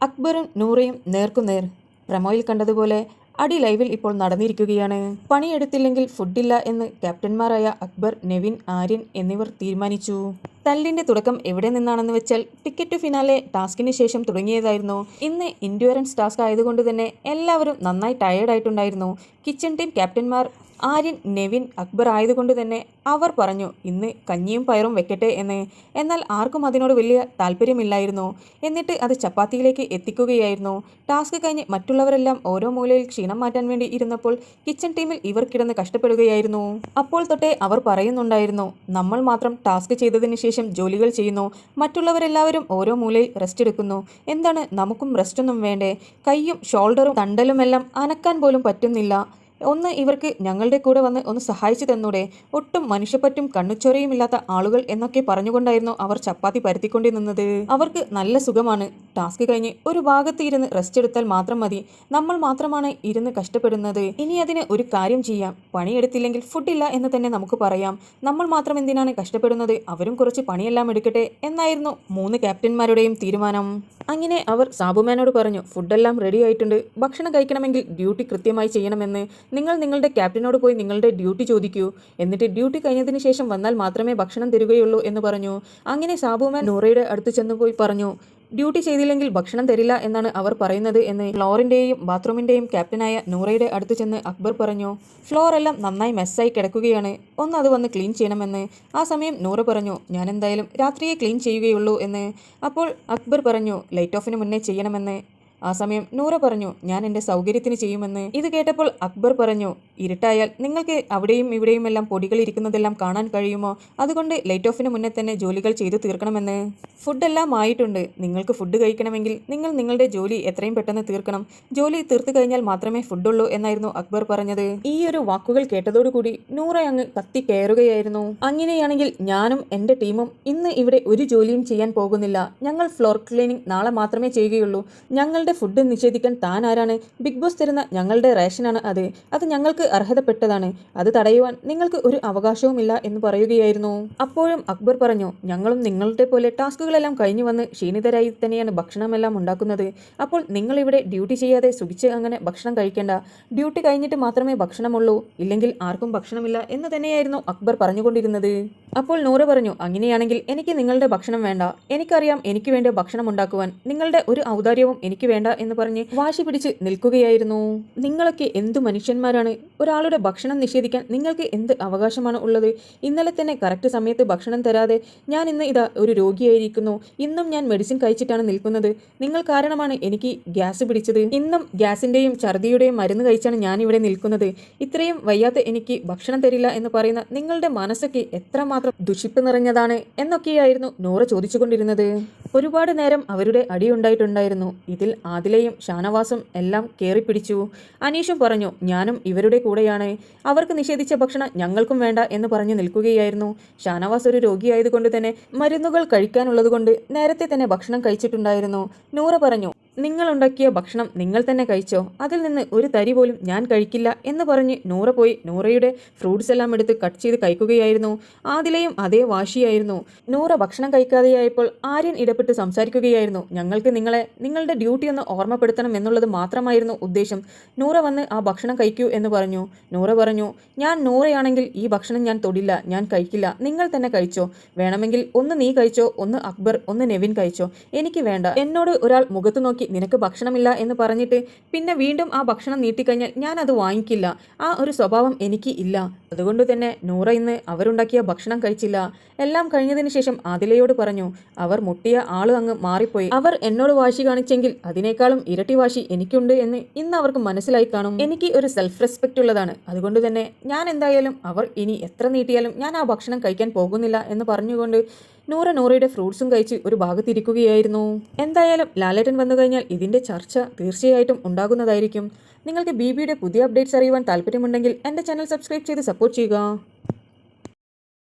അക്ബറും നൂറയും നേർക്കുനേർ. പ്രമോയിൽ കണ്ടതുപോലെ അടി ലൈവിൽ ഇപ്പോൾ നടന്നിരിക്കുകയാണ്. പണിയെടുത്തില്ലെങ്കിൽ ഫുഡില്ല എന്ന് ക്യാപ്റ്റന്മാരായ അക്ബർ, നെവിൻ, ആര്യൻ എന്നിവർ തീരുമാനിച്ചു. തല്ലിന്റെ തുടക്കം എവിടെ നിന്നാണെന്ന് വെച്ചാൽ ടിക്കറ്റ് ടു ഫിനാലെ ടാസ്കിന് ശേഷം തുടങ്ങിയതായിരുന്നു. ഇന്ന് ഇൻഡ്യൂറൻസ് ടാസ്ക് ആയതുകൊണ്ട് തന്നെ എല്ലാവരും നന്നായി ടയേർഡായിട്ടുണ്ടായിരുന്നു. കിച്ചൺ ടീം ക്യാപ്റ്റന്മാർ ആര്യൻ, നെവിൻ, അക്ബർ ആയതുകൊണ്ട് തന്നെ അവർ പറഞ്ഞു ഇന്ന് കഞ്ഞിയും പയറും വെക്കട്ടെ എന്ന്. എന്നാൽ ആർക്കും അതിനോട് വലിയ താല്പര്യമില്ലായിരുന്നു. എന്നിട്ട് അത് ചപ്പാത്തിയിലേക്ക് എത്തിക്കുകയായിരുന്നു. ടാസ്ക് കഴിഞ്ഞ് മറ്റുള്ളവരെല്ലാം ഓരോ മൂലയിൽ ക്ഷീണം മാറ്റാൻ വേണ്ടി ഇരുന്നപ്പോൾ കിച്ചൺ ടീമിൽ ഇവർ കിടന്ന് കഷ്ടപ്പെടുകയായിരുന്നു. അപ്പോൾ തൊട്ടേ അവർ പറയുന്നുണ്ടായിരുന്നു നമ്മൾ മാത്രം ടാസ്ക് ചെയ്തതിന് ശേഷം ജോലികൾ ചെയ്യുന്നു, മറ്റുള്ളവരെല്ലാവരും ഓരോ മൂലയിൽ റെസ്റ്റ് എടുക്കുന്നു. എന്താണ് നമുക്കും റെസ്റ്റൊന്നും വേണ്ടേ? കൈയും ഷോൾഡറും തണ്ടലുമെല്ലാം അനക്കാൻ പോലും പറ്റുന്നില്ല. ഒന്ന് ഇവർക്ക് ഞങ്ങളുടെ കൂടെ വന്ന് ഒന്ന് സഹായിച്ചു തന്നൂടെ? ഒട്ടും മനുഷ്യപ്പറ്റും കണ്ണുച്ചൊറയുമില്ലാത്ത ആളുകൾ എന്നൊക്കെ പറഞ്ഞുകൊണ്ടായിരുന്നു അവർ ചപ്പാത്തി പരത്തിക്കൊണ്ടു നിന്നത്. അവർക്ക് നല്ല സുഖമാണ്. ടാസ്ക് കഴിഞ്ഞ് ഒരു ഭാഗത്ത് ഇരുന്ന് റെസ്റ്റ് എടുത്താൽ മാത്രം മതി. നമ്മൾ മാത്രമാണ് ഇരുന്ന് കഷ്ടപ്പെടുന്നത്. ഇനി അതിന് ഒരു കാര്യം ചെയ്യാം. പണിയെടുത്തില്ലെങ്കിൽ ഫുഡില്ല എന്ന് തന്നെ നമുക്ക് പറയാം. നമ്മൾ മാത്രം എന്തിനാണ് കഷ്ടപ്പെടുന്നത്? അവരും കുറച്ച് പണിയെല്ലാം എടുക്കട്ടെ എന്നായിരുന്നു 3 ക്യാപ്റ്റന്മാരുടെയും തീരുമാനം. അങ്ങനെ അവർ സാബുമാനോട് പറഞ്ഞു ഫുഡെല്ലാം റെഡി ആയിട്ടുണ്ട്. ഭക്ഷണം കഴിക്കണമെങ്കിൽ ഡ്യൂട്ടി കൃത്യമായി ചെയ്യണമെന്ന്. നിങ്ങൾ നിങ്ങളുടെ ക്യാപ്റ്റനോട് പോയി നിങ്ങളുടെ ഡ്യൂട്ടി ചോദിക്കൂ. എന്നിട്ട് ഡ്യൂട്ടി കഴിഞ്ഞതിന് ശേഷം വന്നാൽ മാത്രമേ ഭക്ഷണം തരികയുള്ളൂ എന്ന് പറഞ്ഞു. അങ്ങനെ സാബുമാൻ നൂറയുടെ അടുത്ത് ചെന്ന് പോയി പറഞ്ഞു ഡ്യൂട്ടി ചെയ്തില്ലെങ്കിൽ ഭക്ഷണം തരില്ല എന്നാണ് അവർ പറയുന്നത് എന്ന്. ഫ്ലോറിന്റെയും ബാത്റൂമിന്റെയും ക്യാപ്റ്റനായ നൂറയുടെ അടുത്ത് ചെന്ന് അക്ബർ പറഞ്ഞു ഫ്ലോർ എല്ലാം നന്നായി മെസ്സായി കിടക്കുകയാണ്, ഒന്ന് അത് വന്ന് ക്ലീൻ ചെയ്യണമെന്ന്. ആ സമയം നൂറ പറഞ്ഞു ഞാൻ എന്തായാലും രാത്രിയെ ക്ലീൻ ചെയ്യുകയുള്ളൂ എന്ന്. അപ്പോൾ അക്ബർ പറഞ്ഞു ലൈറ്റ് ഓഫിന് മുന്നേ ചെയ്യണമെന്ന്. ആ സമയം നൂറ പറഞ്ഞു ഞാൻ എൻ്റെ സൗകര്യത്തിന് ചെയ്യുമെന്ന്. ഇത് കേട്ടപ്പോൾ അക്ബർ പറഞ്ഞു ഇരുട്ടായാൽ നിങ്ങൾക്ക് അവിടെയും ഇവിടെയും എല്ലാം പൊടികൾ ഇരിക്കുന്നതെല്ലാം കാണാൻ കഴിയുമോ? അതുകൊണ്ട് ലൈറ്റ് ഓഫിന് മുന്നേ തന്നെ ജോലികൾ ചെയ്തു തീർക്കണമെന്ന്. ഫുഡെല്ലാം ആയിട്ടുണ്ട്. നിങ്ങൾക്ക് ഫുഡ് കഴിക്കണമെങ്കിൽ നിങ്ങൾ നിങ്ങളുടെ ജോലി എത്രയും പെട്ടെന്ന് തീർക്കണം. ജോലി തീർത്തു കഴിഞ്ഞാൽ മാത്രമേ ഫുഡുള്ളൂ എന്നായിരുന്നു അക്ബർ പറഞ്ഞത്. ഈ ഒരു വാക്കുകൾ കേട്ടതോടുകൂടി നൂറ അങ്ങ് കത്തി കയറുകയായിരുന്നു. അങ്ങനെയാണെങ്കിൽ ഞാനും എൻ്റെ ടീമും ഇന്ന് ഇവിടെ ഒരു ജോലിയും ചെയ്യാൻ പോകുന്നില്ല. ഞങ്ങൾ ഫ്ലോർ ക്ലീനിങ് നാളെ മാത്രമേ ചെയ്യുകയുള്ളൂ. ഞങ്ങളുടെ ഫുഡ് നിഷേധിക്കാൻ താൻ ആരാണ്? ബിഗ് ബോസ് തരുന്ന ഞങ്ങളുടെ റേഷനാണ് അത് ഞങ്ങൾക്ക് അർഹതപ്പെട്ടതാണ്. അത് തടയുവാൻ നിങ്ങൾക്ക് ഒരു അവകാശവുമില്ല എന്ന് പറയുകയായിരുന്നു. അപ്പോഴും അക്ബർ പറഞ്ഞു ഞങ്ങളും നിങ്ങളുടെ പോലെ ടാസ്കുകളെല്ലാം കഴിഞ്ഞു വന്ന് ക്ഷീണിതരായി തന്നെയാണ് ഭക്ഷണമെല്ലാം ഉണ്ടാക്കുന്നത്. അപ്പോൾ നിങ്ങൾ ഇവിടെ ഡ്യൂട്ടി ചെയ്യാതെ സുഖിച്ച് അങ്ങനെ ഭക്ഷണം കഴിക്കേണ്ട. ഡ്യൂട്ടി കഴിഞ്ഞിട്ട് മാത്രമേ ഭക്ഷണമുള്ളൂ, ഇല്ലെങ്കിൽ ആർക്കും ഭക്ഷണമില്ല എന്ന് തന്നെയായിരുന്നു അക്ബർ പറഞ്ഞുകൊണ്ടിരുന്നത്. അപ്പോൾ നൂറ പറഞ്ഞു അങ്ങനെയാണെങ്കിൽ എനിക്ക് നിങ്ങളുടെ ഭക്ഷണം വേണ്ട. എനിക്കറിയാം എനിക്ക് വേണ്ടി ഭക്ഷണം ഉണ്ടാക്കുവാൻ. നിങ്ങളുടെ ഒരു ഔദാര്യവും എനിക്ക് വേണ്ട എന്ന് പറഞ്ഞ് വാശി പിടിച്ച് നിൽക്കുകയായിരുന്നു. നിങ്ങളൊക്കെ എന്തു മനുഷ്യന്മാരാണ്? ഒരാളുടെ ഭക്ഷണം നിഷേധിക്കാൻ നിങ്ങൾക്ക് എന്ത് അവകാശമാണ് ഉള്ളത്? ഇന്നലെ തന്നെ കറക്റ്റ് സമയത്ത് ഭക്ഷണം തരാതെ ഞാൻ ഇന്ന് ഇതാ ഒരു രോഗിയായിരിക്കുന്നു. ഇന്നും ഞാൻ മെഡിസിൻ കഴിച്ചിട്ടാണ് നിൽക്കുന്നത്. നിങ്ങൾ കാരണമാണ് എനിക്ക് ഗ്യാസ് പിടിച്ചത്. ഇന്നും ഗ്യാസിന്റെയും ഛർദിയുടെയും മരുന്ന് കഴിച്ചാണ് ഞാൻ ഇവിടെ നിൽക്കുന്നത്. ഇത്രയും വയ്യാത്ത എനിക്ക് ഭക്ഷണം തരില്ല എന്ന് പറയുന്ന നിങ്ങളുടെ മനസ്സൊക്കെ എത്രമാത്രം ദുഷിപ്പ് നിറഞ്ഞതാണ് എന്നൊക്കെയായിരുന്നു നൂറ ചോദിച്ചുകൊണ്ടിരുന്നത്. ഒരുപാട് നേരം അവരുടെ അടിയുണ്ടായിട്ടുണ്ടായിരുന്നു. ഇതിൽ ആദിലയും ഷാനവാസും എല്ലാം കയറിപ്പിടിച്ചു. അനീഷും പറഞ്ഞു ഞാനും ഇവരുടെ കൂടെയാണ്. അവർക്ക് നിഷേധിച്ച ഭക്ഷണം ഞങ്ങൾക്കും വേണ്ട എന്ന് പറഞ്ഞു നിൽക്കുകയായിരുന്നു. ഷാനവാസ് ഒരു രോഗിയായതുകൊണ്ട് തന്നെ മരുന്നുകൾ കഴിക്കാനുള്ളതുകൊണ്ട് നേരത്തെ തന്നെ ഭക്ഷണം കഴിച്ചിട്ടുണ്ടായിരുന്നു. നൂറ പറഞ്ഞു നിങ്ങൾ ഉണ്ടാക്കിയ ഭക്ഷണം നിങ്ങൾ തന്നെ കഴിച്ചോ, അതിൽ നിന്ന് ഒരു തരി പോലും ഞാൻ കഴിക്കില്ല എന്ന് പറഞ്ഞ് നൂറ പോയി നൂറയുടെ ഫ്രൂട്ട്സ് എല്ലാം എടുത്ത് കട്ട് ചെയ്ത് കഴിക്കുകയായിരുന്നു. ആദിലയും അതേ വാശിയായിരുന്നു. നൂറ ഭക്ഷണം കഴിക്കാതെയായപ്പോൾ ആര്യൻ ഇടപെട്ട് സംസാരിക്കുകയായിരുന്നു ഞങ്ങൾക്ക് നിങ്ങളുടെ ഡ്യൂട്ടി ഒന്ന് ഓർമ്മപ്പെടുത്തണം എന്നുള്ളത് മാത്രമായിരുന്നു ഉദ്ദേശം. നൂറ വന്ന് ആ ഭക്ഷണം കഴിക്കൂ എന്ന് പറഞ്ഞു. നൂറ പറഞ്ഞു ഞാൻ നൂറയാണെങ്കിൽ ഈ ഭക്ഷണം ഞാൻ തൊടില്ല, ഞാൻ കഴിക്കില്ല. നിങ്ങൾ തന്നെ കഴിച്ചോ. വേണമെങ്കിൽ ഒന്ന് നീ കഴിച്ചോ, ഒന്ന് അക്ബർ, ഒന്ന് നെവിൻ കഴിച്ചോ. എനിക്ക് വേണ്ട. എന്നോട് ഒരാൾ മുഖത്ത് നോക്കി നിനക്ക് ഭക്ഷണമില്ല എന്ന് പറഞ്ഞിട്ട് പിന്നെ വീണ്ടും ആ ഭക്ഷണം നീട്ടിക്കഴിഞ്ഞാൽ ഞാൻ അത് വാങ്ങിക്കില്ല. ആ ഒരു സ്വഭാവം എനിക്ക് ഇല്ല. അതുകൊണ്ട് തന്നെ നൂറ ഇന്ന് അവരുണ്ടാക്കിയ ഭക്ഷണം കഴിച്ചില്ല. എല്ലാം കഴിഞ്ഞതിന് ശേഷം ആദിലയോട് പറഞ്ഞു അവർ മുട്ടിയ ആള് അങ്ങ് മാറിപ്പോയി. അവർ എന്നോട് വാശി കാണിച്ചെങ്കിൽ അതിനേക്കാളും ഇരട്ടി വാശി എനിക്കുണ്ട് എന്ന് ഇന്ന് അവർക്ക് മനസ്സിലായി കാണും. എനിക്ക് ഒരു സെൽഫ് റെസ്പെക്റ്റ് ഉള്ളതാണ്. അതുകൊണ്ട് തന്നെ ഞാൻ എന്തായാലും അവർ ഇനി എത്ര നീട്ടിയാലും ഞാൻ ആ ഭക്ഷണം കഴിക്കാൻ പോകുന്നില്ല എന്ന് പറഞ്ഞുകൊണ്ട് നൂറയുടെ ഫ്രൂട്ട്സും കഴിച്ച് ഒരു ഭാഗത്തിരിക്കുകയായിരുന്നു. എന്തായാലും ലാലേട്ടൻ വന്നു കഴിഞ്ഞാൽ ഇതിന്റെ ചർച്ച തീർച്ചയായിട്ടും ഉണ്ടാകുന്നതായിരിക്കും. നിങ്ങൾക്ക് ബിബിയുടെ പുതിയ അപ്ഡേറ്റ്സ് അറിയുവാൻ താല്പര്യമുണ്ടെങ്കിൽ എൻ്റെ ചാനൽ സബ്സ്ക്രൈബ് ചെയ്ത് സപ്പോർട്ട് ചെയ്യുക.